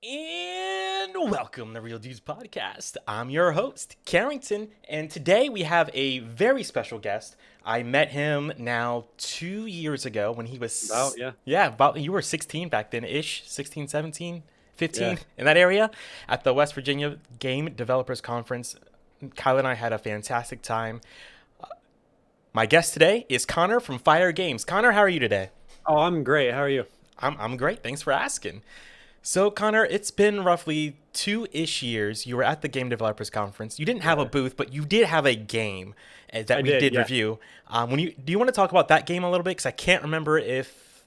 And welcome to Real Dudes Podcast. I'm your host, Karrington, and today we have a very special guest. I met him now 2 years ago when he About, was, yeah. yeah, about, you were 16 back then ish, 16, 17, Yeah. 15, in that area at the West Virginia Game Developers Conference. Kyle and I had a fantastic time. My guest today is Connor from Fyre Games. Connor, how are you today? Oh, I'm great. How are you? I'm great. Thanks for asking. So, Connor, it's been roughly 2-ish years. You were at the Game Developers Conference. You didn't have a Yeah. booth, but you did have a game that I we did, did yeah. review. Do you want to talk about that game a little bit? Because I can't remember if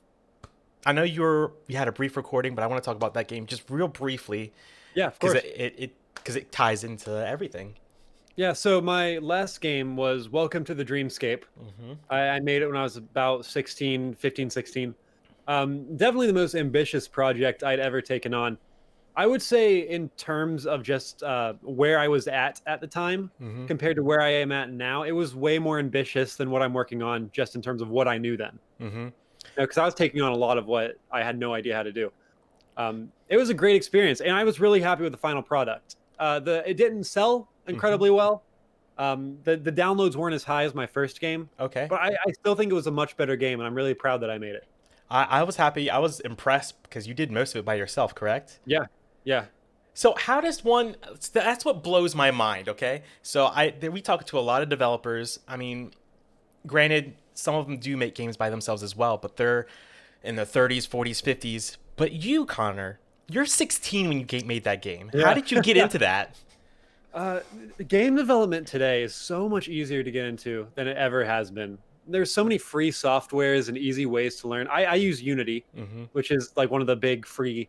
I know you had a brief recording, but I want to talk about that game just real briefly Yeah, of because course. it ties into everything. Yeah, so my last game was Welcome to the Dreamscape. I made it when I was about 16, 15, 16. Definitely the most ambitious project I'd ever taken on. I would say in terms of just where I was at the time Mm-hmm. compared to where I am at now, it was way more ambitious than what I'm working on just in terms of what I knew then. Mm-hmm. Because I was taking on a lot of what I had no idea how to do. It was a great experience, and I was really happy with the final product. It didn't sell Mm-hmm. incredibly well. The downloads weren't as high as my first game, Okay. but I still think it was a much better game, and I'm really proud that I made it. I was happy. I was impressed because you did most of it by yourself, correct? Yeah, yeah, So how does one? That's what blows my mind. Okay, so we talk to a lot of developers. I mean, granted, some of them do make games by themselves as well, but they're in their 30s, 40s, 50s. But you, Connor, you're 16 when you made that game. How yeah. did you get into that? uh, Game development today is so much easier to get into than it ever has been. There's so many free softwares and easy ways to learn. I use Unity, Mm-hmm. which is like one of the big free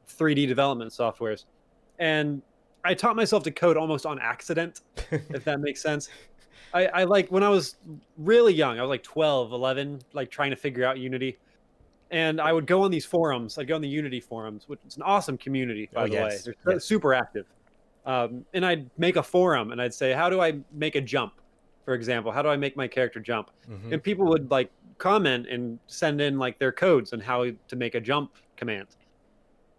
3D development softwares. And I taught myself to code almost on accident, if that makes sense. I like when I was really young, I was like 12, 11, like trying to figure out Unity. And I would go on these forums. I'd go on the Unity forums, which is an awesome community, Oh by the way. yes, They're yes. super active. And I'd make a forum and I'd say, how do I make a jump? For example, how do I make my character jump? Mm-hmm. And people would like comment and send in like their codes on how to make a jump command.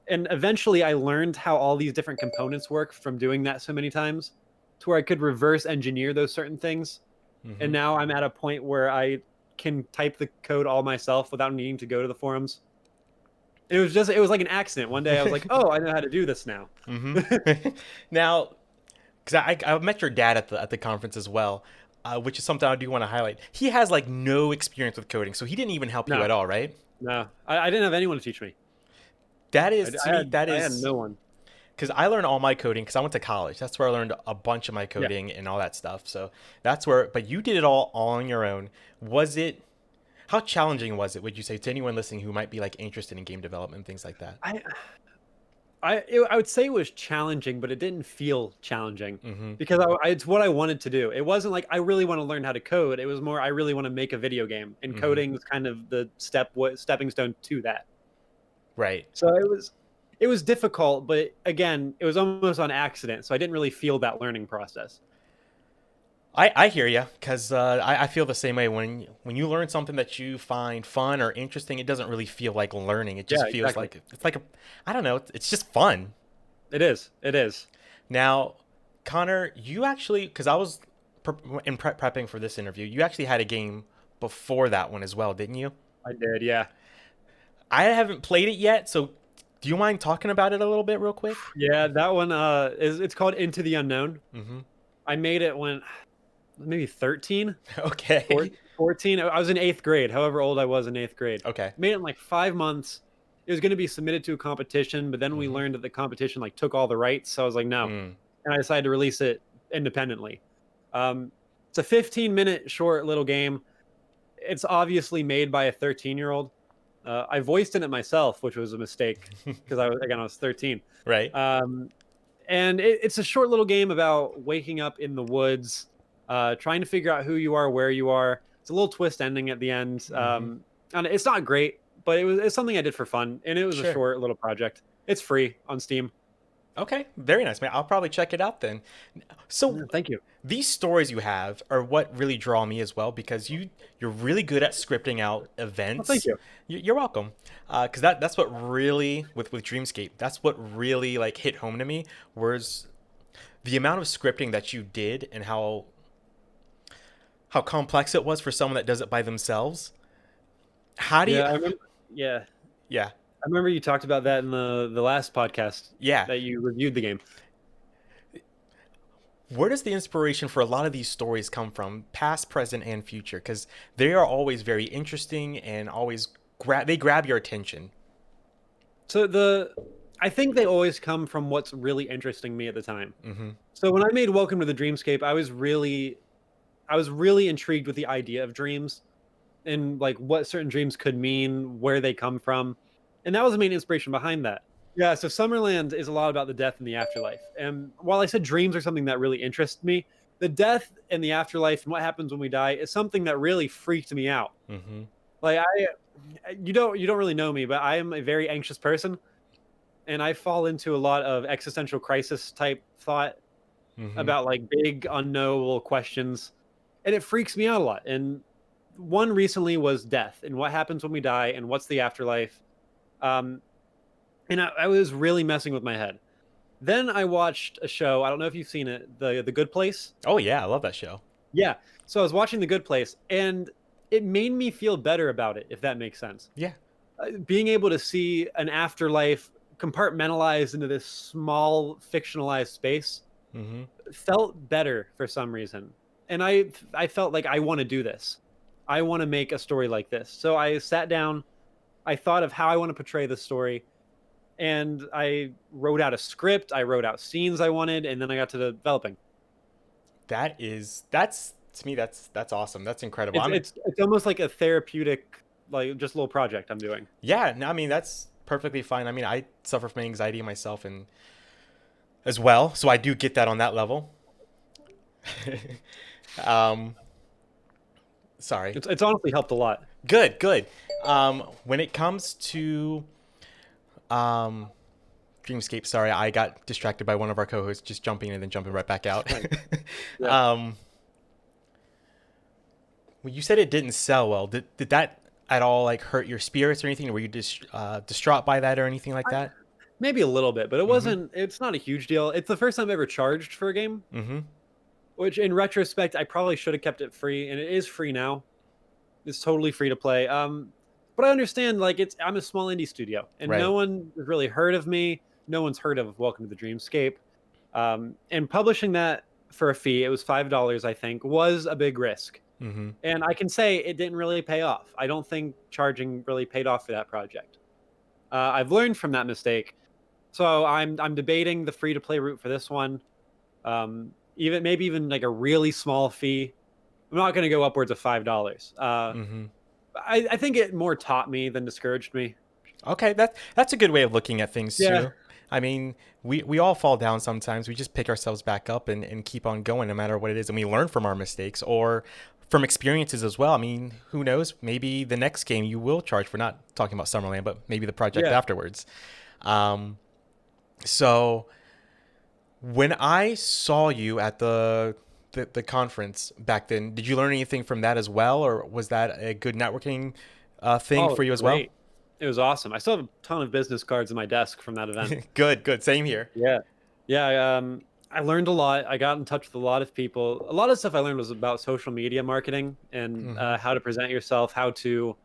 And eventually I learned how all these different components work from doing that so many times to where I could reverse engineer those certain things. And Mm-hmm. now I'm at a point where I can type the code all myself without needing to go to the forums. It was like an accident. One day I was like, oh, I know how to do this now. Mm-hmm. Now, because I met your dad at the conference as well, which is something I do want to highlight. He has like no experience with coding, so he didn't even help you No, at all, right? no, I didn't have anyone to teach me. That is to me, that I had is no one. because I learned all my coding because I went to college. That's where I learned a bunch of my Yeah. coding and all that stuff. So that's where, but you did it all on your own. Was it, how challenging was it, would you say, to anyone listening who might be like interested in game development and things like that? I I would say it was challenging, but it didn't feel challenging Mm-hmm. because it's what I wanted to do. It wasn't like I really want to learn how to code. It was more I really want to make a video game, and Mm-hmm. coding was kind of the stepping stone to that. Right. So it was difficult, but again, it was almost on accident. So I didn't really feel that learning process. I hear you because I feel the same way when you learn something that you find fun or interesting, it doesn't really feel like learning. It Yeah, just feels exactly. like it's like a, I don't know, it's just fun. It is. It is. Now, Connor, you actually, because I was prepping for this interview, you actually had a game before that one as well, didn't you? I did. Yeah. I haven't played it yet, so do you mind talking about it a little bit real quick? Yeah, that one is it's called Into the Unknown. Mm-hmm. I made it when maybe 13, Okay. 14. I was in 8th grade, however old I was in 8th grade. Okay. Made it in like 5 months. It was going to be submitted to a competition, but then we Mm-hmm. learned that the competition like took all the rights, so I was like no. Mm. And I decided to release it independently. It's a 15-minute short little game. It's obviously made by a 13-year-old. I voiced in it myself, which was a mistake because I was 13. Right. Um, and it's a short little game about waking up in the woods, trying to figure out who you are, where you are. It's a little twist ending at the end, Mm-hmm. and it's not great, but it's something I did for fun, and it was a Sure. short little project. It's free on Steam. Okay, very nice, man. I'll probably check it out then. So Yeah, thank you. these stories you have are what really draw me as well because you're really good at scripting out Well, thank events. you. You're welcome. Because that's what really with Dreamscape, that's what really like hit home to me was the amount of scripting that you did and how complex it was for someone that does it by themselves. How do you? Yeah, I remember. Yeah, Yeah, I remember you talked about that in the last podcast yeah. that you reviewed the game. Where does the inspiration for a lot of these stories come from, past, present, and future? Because they are always very interesting and always they grab your attention. So I think they always come from what's really interesting me at the time. Mm-hmm. So when I made Welcome to the Dreamscape, I was really intrigued with the idea of dreams and like what certain dreams could mean, where they come from. And that was the main inspiration behind that. Yeah, so Summerland is a lot about the death and the afterlife. And while I said dreams are something that really interests me, the death and the afterlife and what happens when we die is something that really freaked me out. Mm-hmm. Like you don't really know me, but I am a very anxious person and I fall into a lot of existential crisis type thought Mm-hmm. about like big unknowable questions and it freaks me out a lot. And one recently was death and what happens when we die and what's the afterlife. Um, and I was really messing with my head. Then I watched a show. I don't know if you've seen it, the Good Place. Oh yeah, I love that show. Yeah. So I was watching The Good Place, and it made me feel better about it, if that makes sense. Yeah. Being able to see an afterlife compartmentalized into this small fictionalized space Mm-hmm. felt better for some reason. And I felt like I want to do this. I want to make a story like this. So I sat down, I thought of how I want to portray the story, and I wrote out a script, I wrote out scenes I wanted, and then I got to developing. That's to me that's awesome. That's incredible. It's almost like a therapeutic, like just little project I'm doing. Yeah. No, I mean that's perfectly fine. I mean I suffer from anxiety myself and as well, so I do get that on that level. um, sorry. It's honestly helped a lot. Good, good. When it comes to um, Dreamscape, sorry, I got distracted by one of our co-hosts just jumping and then jumping right back out. Right. Yeah. um, when you said it didn't sell well, did that at all like hurt your spirits or anything? Were you distraught by that or anything like that? Maybe a little bit, but it Mm-hmm. wasn't. It's not a huge deal. It's the first time I ever charged for a game, Mm-hmm. which in retrospect I probably should have kept it free, and it is free now. It's totally free to play. But I understand like I'm a small indie studio, and Right. no one has really heard of me. No one's heard of Welcome to the Dreamscape. And publishing that for a fee, it was $5, I think, was a big risk. Mm-hmm. And I can say it didn't really pay off. I don't think charging really paid off for that project. I've learned from that mistake, so I'm debating the free to play route for this one. Even maybe even like a really small fee. I'm not going to go upwards of $5. Mm-hmm. I think it more taught me than discouraged me. Okay, that's a good way of looking at things Yeah, too. I mean, we all fall down sometimes. We just pick ourselves back up and keep on going no matter what it is. And we learn from our mistakes or from experiences as well. I mean, who knows? Maybe the next game you will charge for, not talking about Summerland, but maybe the project yeah. afterwards. Um, so when I saw you at the conference back then, did you learn anything from that as well? Or was that a good networking thing Oh, for you as well? great! It was awesome. I still have a ton of business cards in my desk from that event. Good, good. Same here. Yeah, yeah. I learned a lot. I got in touch with a lot of people. A lot of stuff I learned was about social media marketing and Mm-hmm. how to present yourself, how to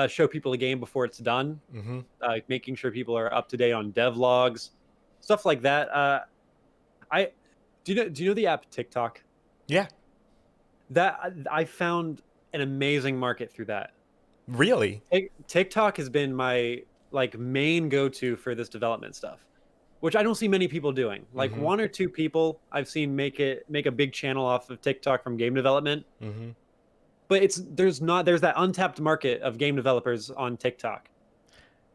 show people a game before it's done, Mm-hmm. making sure people are up to date on devlogs, stuff like that. I do you know the app TikTok? Yeah. That I found an amazing market through that. Really? TikTok has been my like main go-to for this development stuff, which I don't see many people doing. Like Mm-hmm. one or two people I've seen make a big channel off of TikTok from game development, Mm-hmm. but there's that untapped market of game developers on TikTok.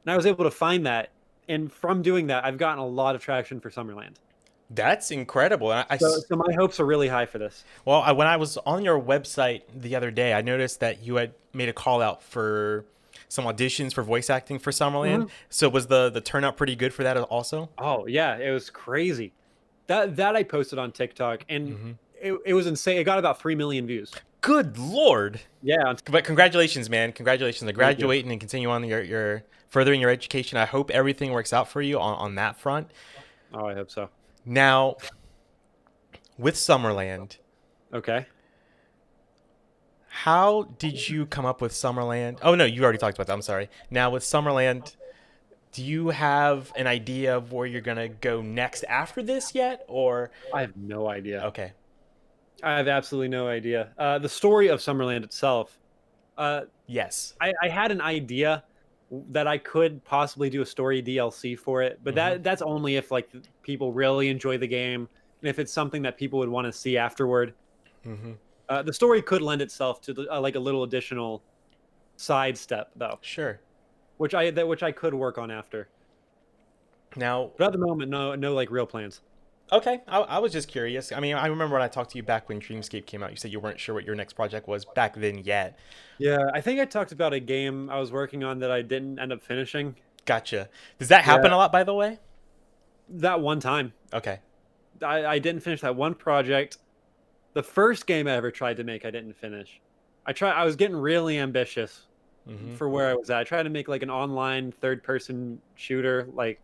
And I was able to find that, and from doing that, I've gotten a lot of traction for Summerland. That's incredible. So my hopes are really high for this. Well, when I was on your website the other day, I noticed that you had made a call out for some auditions for voice acting for Summerland. Mhm. So was the turnout pretty good for that also? Oh yeah, it was crazy. That I posted on TikTok, and Hmm. it was insane. It got about 3 million views. Good Lord. Yeah, But congratulations, man. Congratulations on thank you. graduating and continue on your furthering your education. I hope everything works out for you on that front. Oh, I hope so. Now, with Summerland, Okay. how did you come up with Summerland? Oh no, you already talked about that. I'm sorry. Now with Summerland, do you have an idea of where you're gonna go next after this yet? Or I have no idea. okay. I have absolutely no idea. The story of Summerland itself. Uh, Yes. I had an idea that I could possibly do a story DLC for it, but Mm-hmm. that's only if like people really enjoy the game and if it's something that people would want to see afterward. Mm-hmm. The story could lend itself to like a little additional side step though, Sure. which I could work on after. Now, But at the moment, no like real plans. okay, I was just curious. I mean, I remember when I talked to you back when Dreamscape came out, you said you weren't sure what your next project was back then yet. Yeah, I think I talked about a game I was working on that I didn't end up finishing. Gotcha. Does that happen Yeah, a lot, by the way? that one time. Okay. I didn't finish that one project. The first game I ever tried to make, I didn't finish. I was getting really ambitious Mm-hmm. for where I was at. I tried to make like an online third person shooter. Like,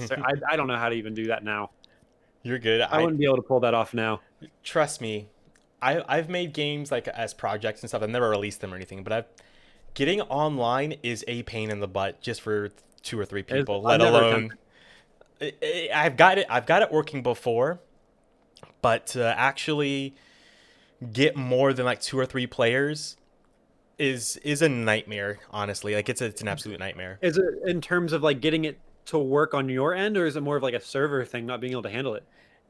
so I don't know how to even do that now. You're good. I I wouldn't be able to pull that off now. trust me. I've made games like as projects and stuff. I've never released them or anything, but I've getting online is a pain in the butt just for two or three people, I've let never alone attempted. I've got it working before, but to actually get more than like two or three players is a nightmare, honestly. Like it's an absolute nightmare. Is it in terms of like getting it to work on your end, or is it more of like a server thing, not being able to handle it?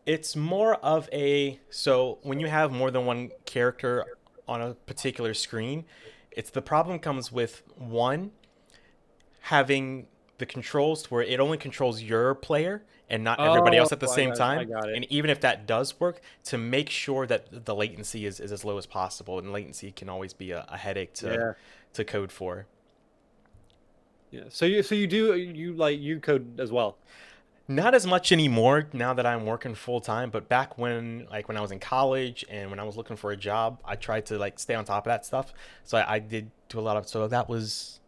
It's more of a so when you have more than one character on a particular screen, it's the problem comes with one having the controls to where it only controls your player and not everybody Oh, else at the same I time. got it. And even if that does work, to make sure that the latency is as low as possible, and latency can always be a headache Yeah. to code for. Yeah. So you do you like you code as well. Not as much anymore now that I'm working full time, but back when like when I was in college and when I was looking for a job, I tried to like stay on top of that stuff. So I did do a lot of so that was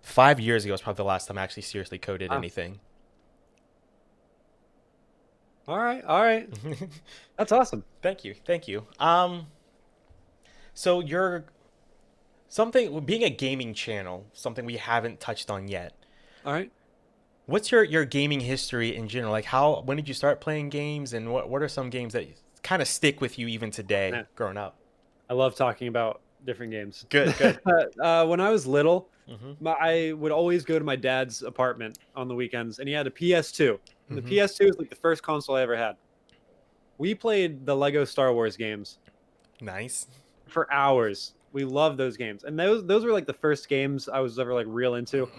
5 years ago was probably the last time I actually seriously coded Ah, anything. all right, all right. That's awesome. Thank you, thank you. So you're something being a gaming channel, something we haven't touched on yet. All right. What's your gaming history in general? Like how when did you start playing games, and what are some games that kind of stick with you even today, Man, growing up? I love talking about different games. Good, good. When I was little, Mm-hmm. I would always go to my dad's apartment on the weekends, and he had a PS2. And the Mm-hmm. PS2 is like the first console I ever had. We played the Lego Star Wars games Nice. for hours. We loved those games, and those were like the first games I was ever like real into.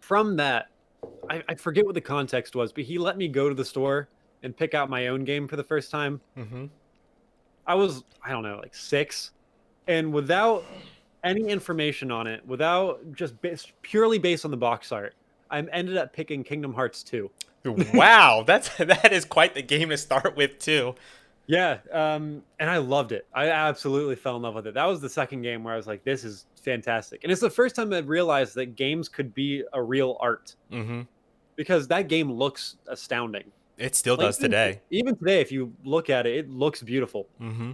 From that, I forget what the context was, but he let me go to the store and pick out my own game for the first time. Mm-hmm. I was, I don't know, like 6, and without any information on it, without just purely based on the box art, I ended up picking Kingdom Hearts 2. Wow, that is quite the game to start with too. Yeah, and I loved it. I absolutely fell in love with it. That was the second game where I was like, "This is fantastic," and it's the first time I realized that games could be a real art Mm-hmm. because that game looks astounding. It still Like does today. even today, if you look at it, it looks beautiful. Mm-hmm.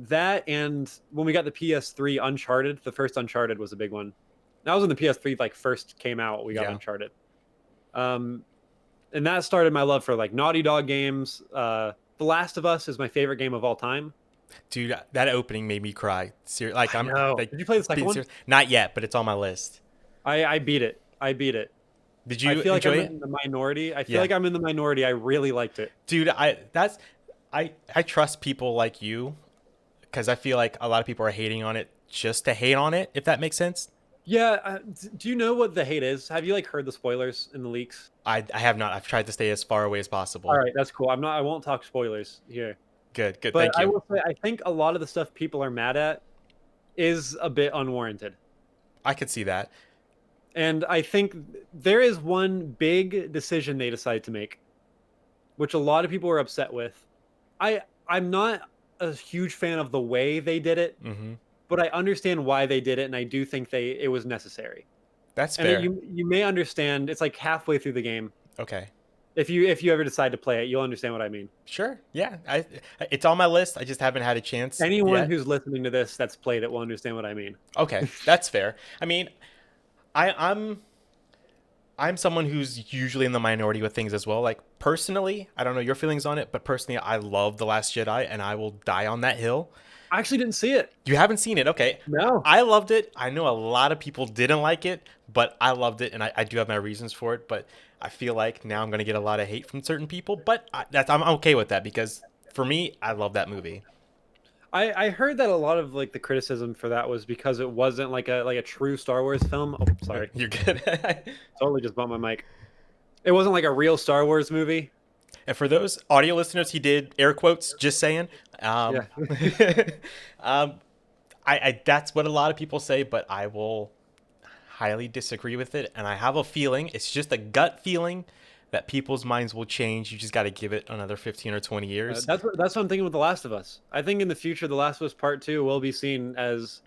That and when we got the PS3, Uncharted, the first Uncharted was a big one. That was when the PS3 like first came out. We got Yeah. Uncharted, um, and that started my love for like Naughty Dog games. The Last of Us is my favorite game of all time. Dude, that opening made me cry. Like I I'm know. like Did you play the second being one? serious. Not yet, but it's on my list. I beat it. I beat it. Did I you feel like enjoy I'm it? in the minority. I feel Yeah. like I'm in the minority. I really liked it. Dude, I trust people like you because I feel like a lot of people are hating on it just to hate on it, if that makes sense. Yeah. Do you know what the hate is? Have you like heard the spoilers in the leaks? I have not. I've tried to stay as far away as All possible. right, that's cool. I'm not. I won't talk spoilers here. Good, good. But Thank I you. will say, I think a lot of the stuff people are mad at is a bit unwarranted. I could see that. And I think there is one big decision they decided to make, which a lot of people were upset with. I'm not a huge fan of the way they did it, Mm-hmm. but I understand why they did it, and I do think it was necessary. That's And fair. you may understand. It's like halfway through the game. Okay. If you ever decide to play it, you'll understand what I mean. Sure. Yeah. It's on my list. I just haven't had a chance Anyone yet. who's listening to this that's played it will understand what I mean. Okay. That's fair. I mean, I'm someone who's usually in the minority with things as well. Like personally, I don't know your feelings on it, but personally, I love The Last Jedi, and I will die on that hill. I actually didn't see it. You haven't seen it, okay? No. I loved it. I know a lot of people didn't like it, but I loved it, and I do have my reasons for it. But I feel like now I'm gonna get a lot of hate from certain people, but I'm okay with that because for me, I love that movie. I heard that a lot of like the criticism for that was because it wasn't like a true Star Wars film. Oh, sorry. You're good. Totally just bumped my mic. It wasn't like a real Star Wars movie. And for those audio listeners, he did air quotes. Just saying. Yeah. um, I that's what a lot of people say, but I will highly disagree with it. And I have a feeling, it's just a gut feeling, that people's minds will change. You just got to give it another 15 or 20 years. That's what I'm thinking with The Last of Us. I think in the future, The Last of Us Part 2 will be seen as.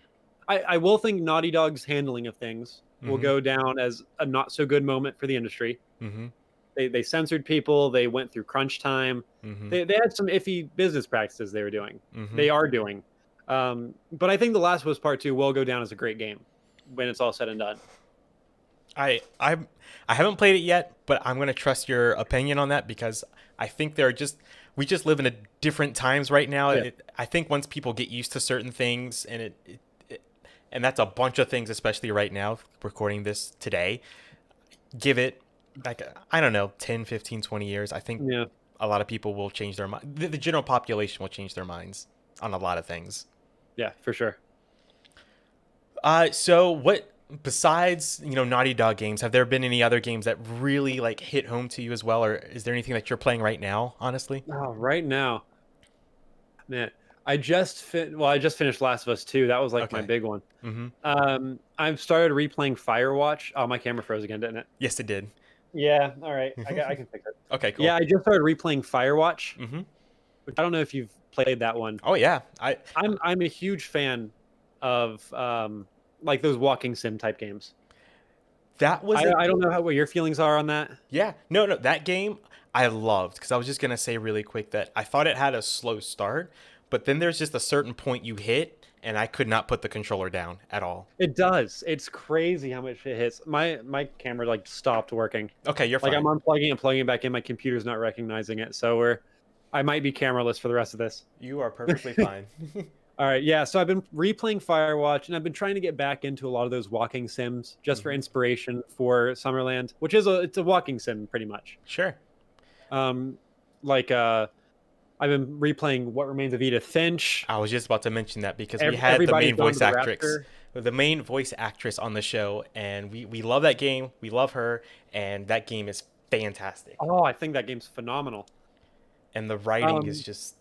I will think Naughty Dog's handling of things will go down as a not so good moment for the industry. Mm-hmm. They censored people. They went through crunch time. Mm-hmm. They had some iffy business practices they were doing. Mm-hmm. They are doing. But I think The Last of Us Part 2 will go down as a great game when it's all said and done. I haven't played it yet, but I'm gonna trust your opinion on that because I think we just live in a different times right now. Yeah. I think once people get used to certain things, and that's a bunch of things, especially right now, recording this today, give it like I don't know 10, 15, 20 years. I think Yeah. a lot of people will change their mind. The general population will change their minds on a lot of things. Yeah, for sure. So what besides Naughty Dog games, have there been any other games that really like hit home to you as well, or is there anything that you're playing right now? Honestly, Oh, right now, man, I just finished Last of Us 2. That was like my Okay. big one. Mm-hmm. I've started replaying Firewatch. Oh, my camera froze again, didn't it? Yes, it did. Yeah. All right. I can fix it. Okay, cool. Yeah, I just started replaying Firewatch, Mm-hmm. which I don't know if you've played that one. Oh yeah, I'm a huge fan of like those walking sim type games. that was I don't know what your feelings are on that. yeah, no, that game I loved because I was just gonna say really quick that I thought it had a slow start, but then there's just a certain point you hit, and I could not put the controller down at all. It does. It's crazy how much it hits. My camera like stopped working. Okay, you're Like fine. I'm unplugging and plugging it back in. My computer's not recognizing it, so I might be cameraless for the rest of this. You are perfectly fine. All right, yeah. So I've been replaying Firewatch, and I've been trying to get back into a lot of those walking sims just for inspiration for Summerland, which it's a walking sim pretty much. Sure. Like I've been replaying What Remains of Edith Finch. I was just about to mention that because we had the Everybody's main Gone voice to the actress, Rapture. the main voice actress on the show, and we love that game. We love her, and that game is fantastic. Oh, I think that game's phenomenal. And the writing is just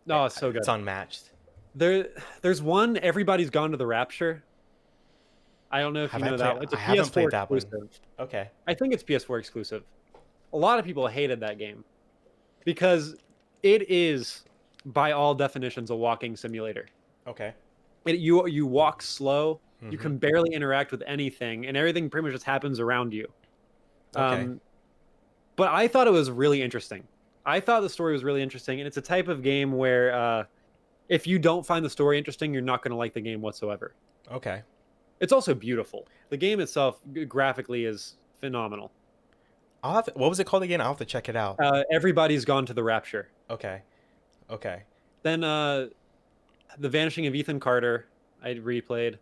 Oh, it's so good. it's unmatched. There's one, Everybody's Gone to the Rapture. I don't know if Have you I know played- that one. It's a I haven't PS4 played that one. exclusive. Okay. I think it's PS4 exclusive. A lot of people hated that game because it is, by all definitions, a walking simulator. Okay. You walk slow. You Mhm. can barely interact with anything, and everything pretty much just happens around you. Okay. But I thought it was really interesting. I thought the story was really interesting, and it's a type of game where if you don't find the story interesting, you're not going to like the game whatsoever. Okay. It's also beautiful. The game itself, graphically, is phenomenal. What was it called again? I'll have to check it out. Everybody's Gone to the Rapture. Okay. Okay. Then The Vanishing of Ethan Carter, I replayed.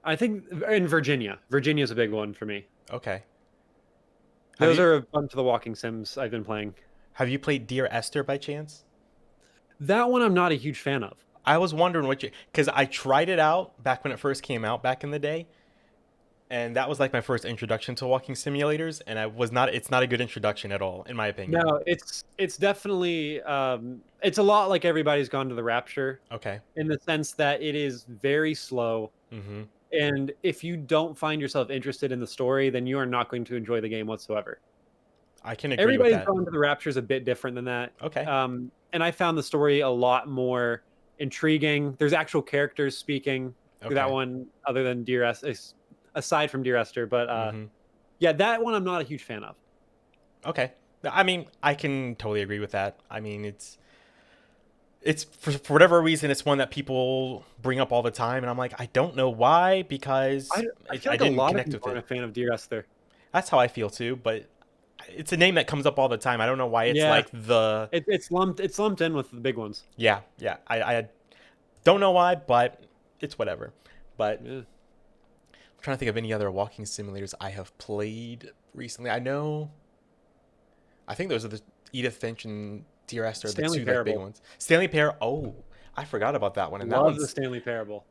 I think in Virginia. Virginia's a big one for me. Okay. Those are a bunch of the walking sims I've been playing. Have you played Dear Esther by chance? That one I'm not a huge fan of. I was wondering because I tried it out back when it first came out back in the day, and that was like my first introduction to walking simulators, and it's not a good introduction at all, in my opinion. No, it's definitely it's a lot like Everybody's Gone to the Rapture Okay. in the sense that it is very slow. Mm-hmm. And if you don't find yourself interested in the story, then you are not going to enjoy the game whatsoever. I can agree with Everybody's that. gone to the Raptures a bit different than that. Okay. And I found the story a lot more intriguing. There's actual characters speaking through that Okay. one, other than Dear Esther, aside from Dear Esther. But Mm-hmm. yeah, that one I'm not a huge fan of. Okay. I mean, I can totally agree with that. I mean, it's for whatever reason, it's one that people bring up all the time, and I'm like, I don't know why, because I feel I like a didn't lot of connect with people aren't it. a fan of Dear Esther. That's how I feel too, but it's a name that comes up all the time. I don't know why it's Yeah, like the it's lumped in with the big ones. yeah, yeah. I don't know why, but it's whatever. But Yeah. I'm trying to think of any other walking simulators I have played recently. I think those are the Edith Finch and Dear Esther, the Stanley two like big Parable. ones. Stanley Pair. Oh, I forgot about that one. And that Love the one's. Stanley Parable.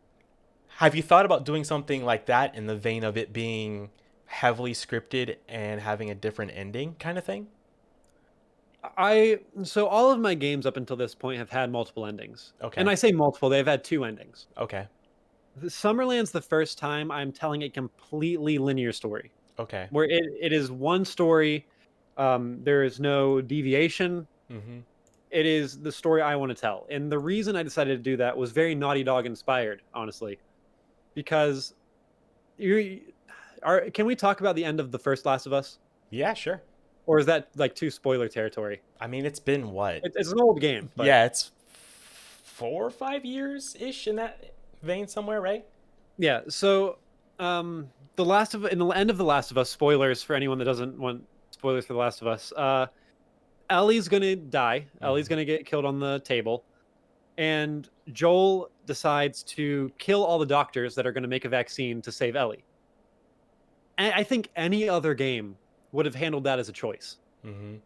Have you thought about doing something like that in the vein of it being heavily scripted and having a different ending, kind of thing? So all of my games up until this point have had multiple endings. And Okay. I say multiple, they've had two endings. Okay. The Summerland's the first time I'm telling a completely linear story Okay. where it is one story. There is no deviation. Mm-hmm. It is the story I want to tell. And the reason I decided to do that was very Naughty Dog inspired, honestly, because you can we talk about the end of the first Last of Us? Yeah, sure. Or is that like too spoiler territory? I mean, it's been what? It's an old game, but Yeah, it's 4 or 5 years ish in that vein somewhere, right? yeah. So, the Last of in the end of the Last of Us. Spoilers for anyone that doesn't want spoilers for the Last of Us. Ellie's gonna die. Ellie's Mm-hmm. gonna get killed on the table, and Joel decides to kill all the doctors that are gonna make a vaccine to save Ellie. And I think any other game would have handled that as a choice. Mm-hmm.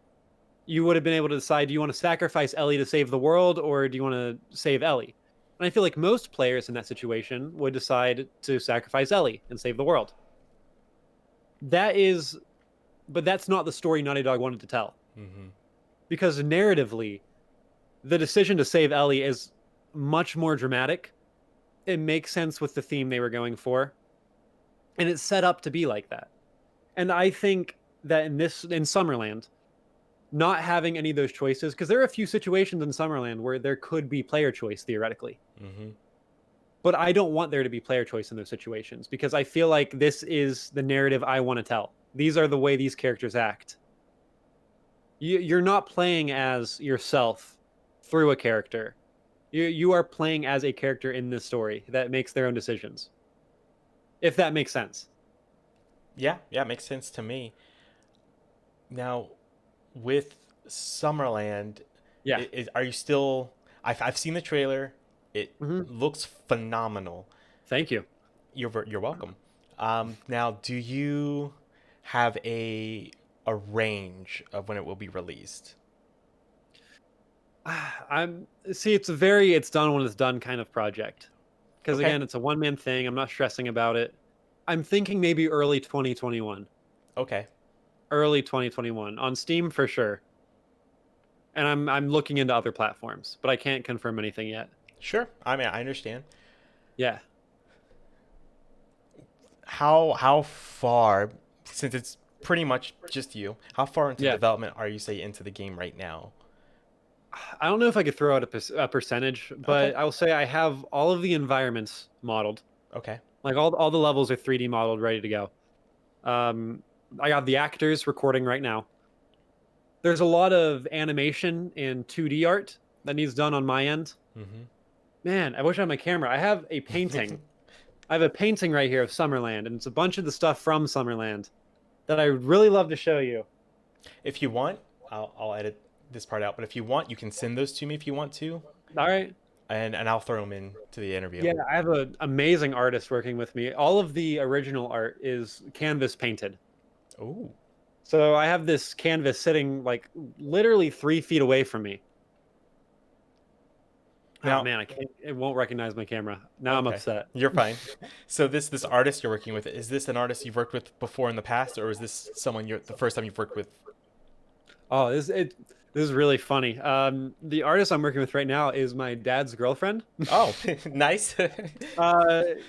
You would have been able to decide: do you want to sacrifice Ellie to save the world, or do you want to save Ellie? And I feel like most players in that situation would decide to sacrifice Ellie and save the world. That is, but that's not the story Naughty Dog wanted to tell. Mm-hmm. Because narratively, the decision to save Ellie is much more dramatic. It makes sense with the theme they were going for, and it's set up to be like that. And I think that in Summerland, not having any of those choices, because there are a few situations in Summerland where there could be player choice theoretically, Mm-hmm. but I don't want there to be player choice in those situations because I feel like this is the narrative I want to tell. These are the way these characters act. You're not playing as yourself through a character. You are playing as a character in this story that makes their own decisions. If that makes sense. Yeah, yeah, it makes sense to me. Now, with Summerland, Yeah. are you still? I've seen the trailer. It Hmm. looks phenomenal. Thank you. You're welcome. Now, do you have a range of when it will be released? I'm see. It's done when it's done kind of project. Because Okay. again, it's a one man thing. I'm not stressing about it. I'm thinking maybe early 2021. Okay. Early 2021 on Steam for sure. And I'm looking into other platforms, but I can't confirm anything yet. Sure. I mean, I understand. Yeah. How far, since it's pretty much just you, how far into Yeah. development are you say into the game right now? I don't know if I could throw out a percentage, Okay. but I will say I have all of the environments modeled. Okay. Like all the levels are 3D modeled, ready to go. Um, I got the actors recording right now. There's a lot of animation and 2D art that needs done on my end. Mm-hmm. Man, I wish I had my camera. I have a painting. I have a painting right here of Summerland, and it's a bunch of the stuff from Summerland that I would really love to show you. If you want, I'll edit this part out. But if you want, you can send those to me if you want to, All right. and I'll throw them in to the interview. Yeah, I have an amazing artist working with me. All of the original art is canvas painted. Oh. So I have this canvas sitting like literally 3 feet away from me. Oh Now, man, I can't. It won't recognize my camera. Now I'm okay, upset. you're fine. So this artist you're working with, is this an artist you've worked with before in the past, or is this someone you're the first time you've worked with? Oh, this This is really funny. The artist I'm working with right now is my dad's girlfriend. Oh, nice.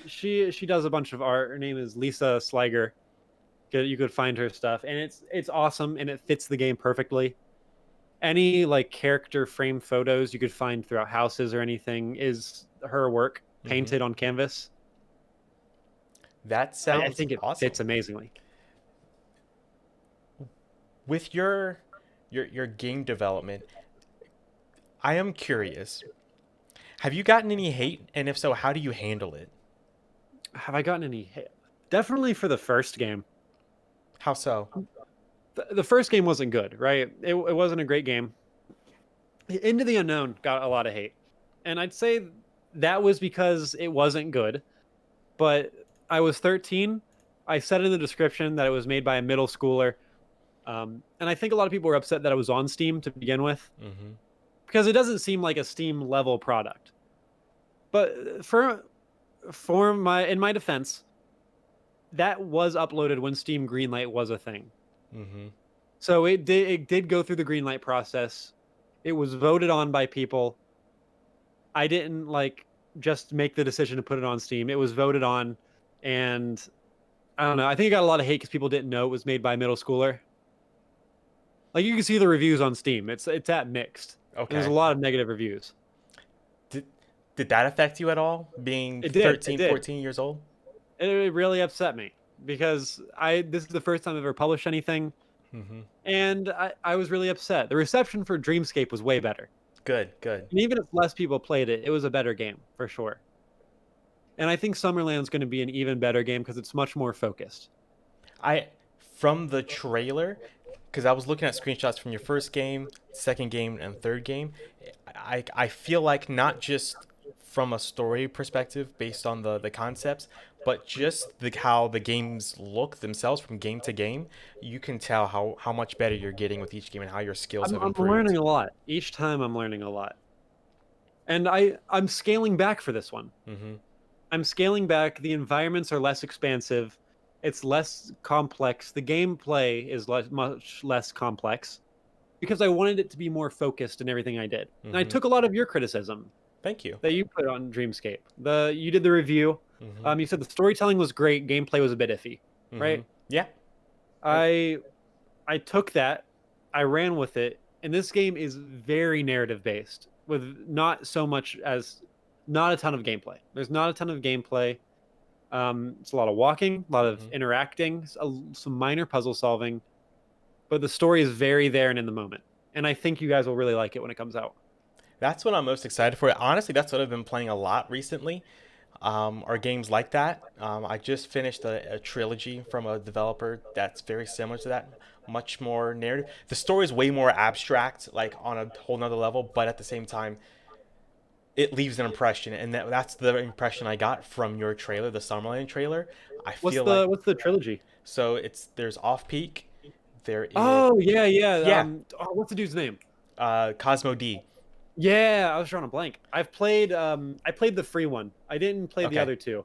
She does a bunch of art. Her name is Lisa Sliger. You could find her stuff, and it's awesome, and it fits the game perfectly. Any like character frame photos you could find throughout houses or anything is her work Hmm. painted on canvas. That I sounds think it awesome. fits amazingly. With your game development, I am curious. Have you gotten any hate? And if so, how do you handle it? Have I gotten any hit? Definitely for the first game. How so? The first game wasn't good, right? It wasn't a great game. Into the Unknown got a lot of hate. And I'd say that was because it wasn't good. But I was 13. I said in the description that it was made by a middle schooler. And I think a lot of people were upset that it was on Steam to begin with Hmm. because it doesn't seem like a Steam level product. But in my defense, that was uploaded when Steam Greenlight was a thing. Hmm. So it did go through the Greenlight process. It was voted on by people. I didn't like just make the decision to put it on Steam. It was voted on, and I don't know. I think it got a lot of hate because people didn't know it was made by a middle schooler. Like you can see the reviews on Steam. It's at mixed. And there's a Okay. lot of negative reviews. Did did that affect you at all, being It did. It 13, did. 14 years old? It really upset me because I this is the first time I've ever published anything, Hmm. and I was really upset. The reception for Dreamscape was way better. Good, good. And even if less people played it, it was a better game for sure. And I think Summerland's going to be an even better game because it's much more focused. I from the trailer, because I was looking at screenshots from your first game, second game, and third game. I feel like not just from a story perspective based on the concepts, but just how the games look themselves from game to game, you can tell how much better you're getting with each game and how your skills have I'm improved. learning a lot. Each time I'm learning a lot. And I'm scaling back for this one. Hmm. I'm scaling back. The environments are less expansive. It's less complex. The gameplay is much less complex because I wanted it to be more focused in everything I did. And I Hmm. took a lot of your criticism Thank you. that you put on Dreamscape. You did the review. Hmm. You said the storytelling was great, gameplay was a bit iffy, Hmm. right? Yeah. Uh, I I took that, I ran with it, and this game is very narrative based with not a ton of gameplay. There's not a ton of gameplay. It's a lot of walking, a lot of mhm. interacting, some minor puzzle solving, but the story is very there and in the moment. And I think you guys will really like it when it comes out. That's what I'm most excited for. Honestly, that's what I've been playing a lot recently. Are games like that. I just finished a trilogy from a developer that's very similar to that, much more narrative. The story is way more abstract, like on a whole nother level, but at the same time, it leaves an impression, and that's the impression I got from your trailer, the Summerland trailer. I feel like What's the trilogy? so it's there's Off Peak, there is Oh yeah, yeah. yeah, What's the dude's name? Cosmo D. Yeah, I was drawing a blank. I played the free one. I didn't play the Okay, other two.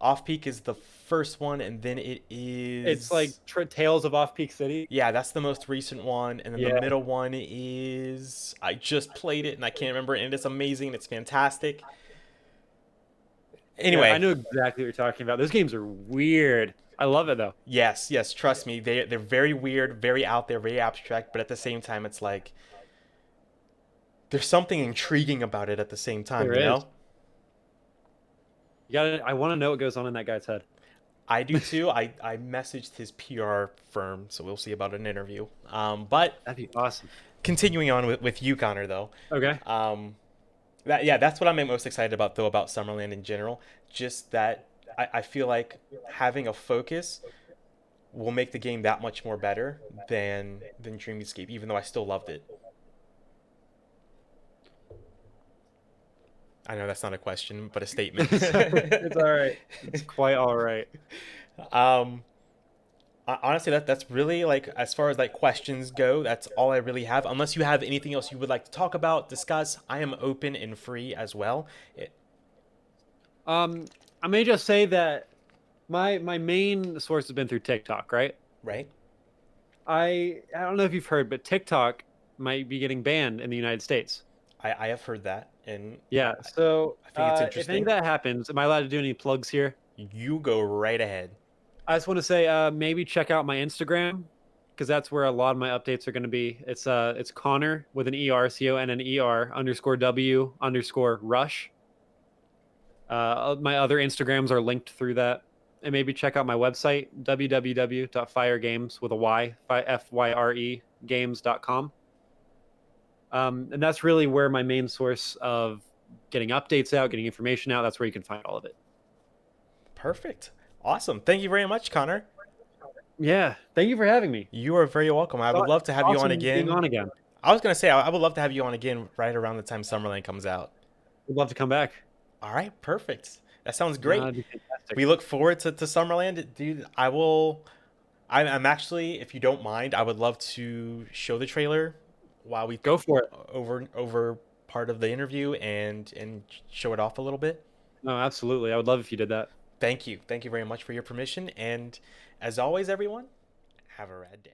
Off Peak is the first one, and then it It's like is Tales of Off Peak City. yeah, that's the most recent one, and then the Yeah. middle one is I just played it and I can't remember, and it's amazing. It's fantastic. Yeah, I Anyway, know exactly what you're talking about. Those games are weird. I love it though. yes, yes, trust me, they're very weird, very out there, very abstract, but at the same time, it's like there's something intriguing about it at the same time, There you is. know? I want to know what goes on in that guy's head. I do too. I messaged his PR firm, so we'll see about an interview. But That'd be awesome. continuing on with you, Connor, though. Okay. Um, yeah, that's what I'm most excited about, though, about Summerland in general. Just that I feel like having a focus will make the game that much more better than Dreamscape, even though I still loved it. I know that's not a question, but a statement. It's all right. It's quite all right. um, honestly, that's really like as far as like questions go, that's all I really have. Unless you have anything else you would like to talk about, discuss, I am open and free as well. I may just say that my main source has been through TikTok, right? Right? I don't know if you've heard, but TikTok might be getting banned in the United States. I have heard that, and Yeah. So I think it's if any of interesting. that happens, am I allowed to do any plugs here? You go right ahead. I just want to say maybe check out my Instagram because that's where a lot of my updates are going to be. It's Connor with an ER, CONNER underscore W underscore rush. My other Instagrams are linked through that. And maybe check out my website, www.fyregames with a Y, Fyre games.com. And that's really where my main source of getting updates out, getting information out. That's where you can find all of it. Perfect. Awesome. Thank you very much, Connor. Yeah. Thank you for having me. You are very welcome. I would love to It's have you on awesome being again. on again. I was gonna say I would love to have you on again right around the time Summerland comes out. Would love to come back. All right, perfect. That sounds No, great. that'd be fantastic. We look forward to Summerland, dude. I will. I'm actually, if you don't mind, I would love to show the trailer while we Go for it. over part of the interview and show it off a little bit. No, absolutely. I would love if you did that. Thank you very much for your permission. And as always, everyone, have a rad day.